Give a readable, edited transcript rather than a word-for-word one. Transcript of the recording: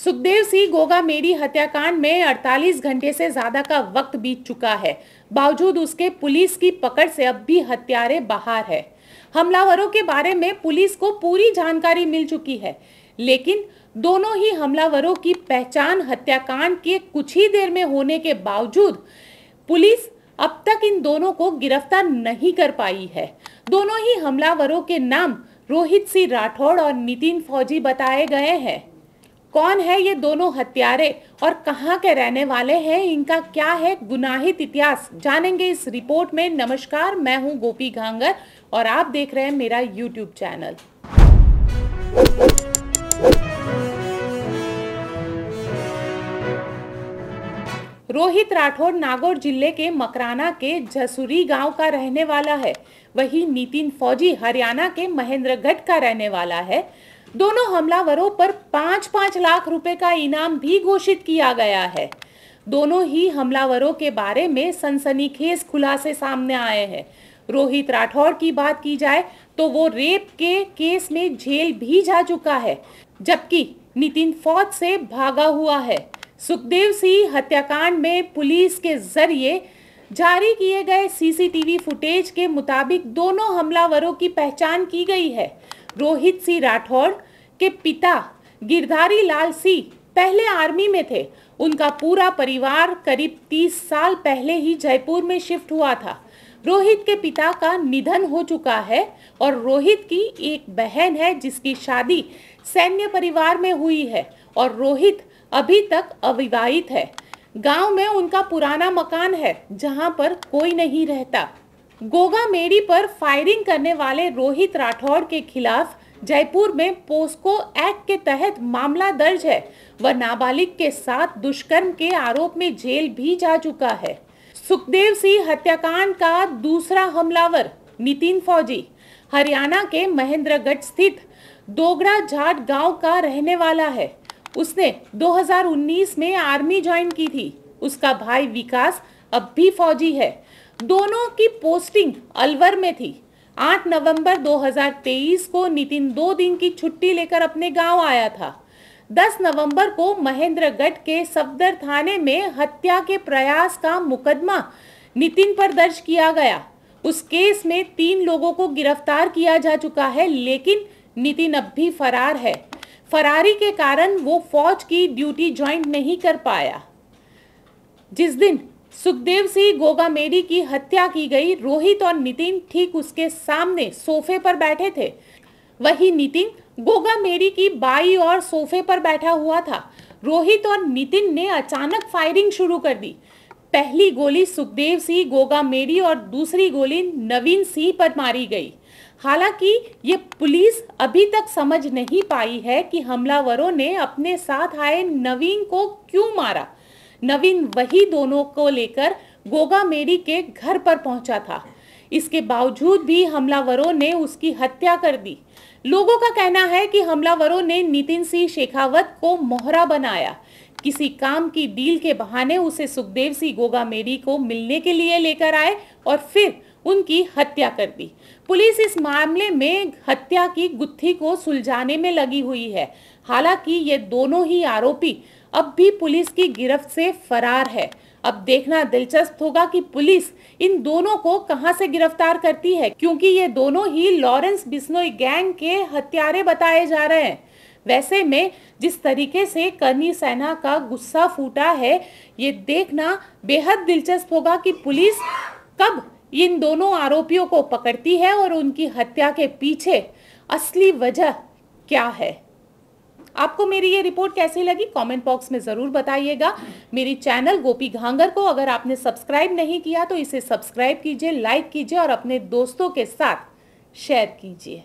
सुखदेव सिंह गोगामेडी हत्याकांड में 48 घंटे से ज्यादा का वक्त बीत चुका है। बावजूद उसके पुलिस की पकड़ से अब भी हत्यारे बाहर है। हमलावरों के बारे में पुलिस को पूरी जानकारी मिल चुकी है, लेकिन दोनों ही हमलावरों की पहचान हत्याकांड के कुछ ही देर में होने के बावजूद पुलिस अब तक इन दोनों को गिरफ्तार नहीं कर पाई है। दोनों ही हमलावरों के नाम रोहित सिंह राठौड़ और नितिन फौजी बताए गए हैं। कौन है ये दोनों हत्यारे और कहां के रहने वाले हैं, इनका क्या है गुनाहित इतिहास, जानेंगे इस रिपोर्ट में। नमस्कार, मैं हूं गोपी घांगर और आप देख रहे हैं मेरा यूट्यूब चैनल। रोहित राठौड़ नागौर जिले के मकराना के जसुरी गांव का रहने वाला है। वहीं नितिन फौजी हरियाणा के महेंद्रगढ़ का रहने वाला है। दोनों हमलावरों पर 5-5 लाख रुपए का इनाम भी घोषित किया गया है। दोनों ही हमलावरों के बारे में सनसनीखेज खुलासे सामने आए हैं। रोहित राठौड़ की बात की जाए तो वो रेप के केस में जेल भी जा चुका है, जबकि नितिन फौज से भागा हुआ है। सुखदेव सिंह हत्याकांड में पुलिस के जरिए जारी किए गए सीसीटीवी फुटेज के मुताबिक दोनों हमलावरों की पहचान की गई है। रोहित सिंह राठौड़ के पिता गिरधारी लाल सिंह पहले आर्मी में थे। उनका पूरा परिवार करीब 30 साल पहले ही जयपुर में शिफ्ट हुआ था। रोहित के पिता का निधन हो चुका है और रोहित की एक बहन है जिसकी शादी सैन्य परिवार में हुई है और रोहित अभी तक अविवाहित है। गांव में उनका पुराना मकान है जहां पर कोई नहीं रहता। गोगामेडी पर फायरिंग करने वाले रोहित राठौड़ के खिलाफ जयपुर में पोस्को एक्ट के तहत मामला दर्ज है। वह नाबालिग के साथ दुष्कर्म के आरोप में जेल भी जा चुका है। सुखदेव सिंह हत्याकांड का दूसरा हमलावर नितिन फौजी हरियाणा के महेंद्रगढ़ स्थित दोगड़ा जाट गांव का रहने वाला है। उसने 2019 में आर्मी ज्वाइन की थी। उसका भाई विकास अब भी फौजी है। दोनों की पोस्टिंग अलवर में थी। 8 नवंबर 2023 को नितिन 2 दिन की छुट्टी लेकर अपने गांव आया था। 10 नवंबर को महेंद्रगढ़ के सफदर थाने में हत्या के प्रयास का मुकदमा नितिन पर दर्ज किया गया। उस केस में 3 लोगों को गिरफ्तार किया जा चुका है, लेकिन नितिन अब भी फरार है। फरारी के कारण वो फौज की ड्यूटी ज्वाइन नहीं कर पाया। जिस दिन सुखदेव सिंह गोगामेडी की हत्या की गई, रोहित और नितिन ठीक उसके सामने सोफे पर बैठे थे। वही नितिन गोगामेडी की बाईं ओर सोफे पर बैठा हुआ था। रोहित और नितिन ने अचानक फायरिंग शुरू कर दी। पहली गोली सुखदेव सिंह गोगामेडी और दूसरी गोली नवीन सिंह पर मारी गई। हालांकि ये पुलिस अभी तक समझ नहीं पाई है कि हमलावरों ने अपने साथ आए नवीन को क्यों मारा। नवीन वही दोनों को लेकर गोगामेडी के घर पर पहुंचा था। इसके बावजूद भी हमलावरों ने उसकी हत्या कर दी। लोगों का कहना है कि हमलावरों ने नितिन सिंह शेखावत को मोहरा बनाया। किसी काम की डील के बहाने उसे सुखदेव सिंह गोगामेडी को मिलने के लिए लेकर आए और फिर उनकी हत्या कर दी। पुलिस इस मामले में हत्या की गुत्थी को सुलझाने में लगी हुई है। हालांकि ये दोनों ही आरोपी अब भी पुलिस की गिरफ्त से फरार है। अब देखना दिलचस्प होगा कि पुलिस इन दोनों को कहां से गिरफ्तार करती है, क्योंकि ये दोनों ही लॉरेंस बिश्नोई गैंग के हत्यारे बताए जा रहे हैं। वैसे में जिस तरीके से करनी सेना का गुस्सा फूटा है, ये देखना बेहद दिलचस्प होगा कि पुलिस कब इन दोनों आरोपियों को पकड़ती है और उनकी हत्या के पीछे असली वजह क्या है। आपको मेरी ये रिपोर्ट कैसी लगी कमेंट बॉक्स में जरूर बताइएगा। मेरी चैनल गोपी घांगर को अगर आपने सब्सक्राइब नहीं किया तो इसे सब्सक्राइब कीजिए, लाइक कीजिए और अपने दोस्तों के साथ शेयर कीजिए।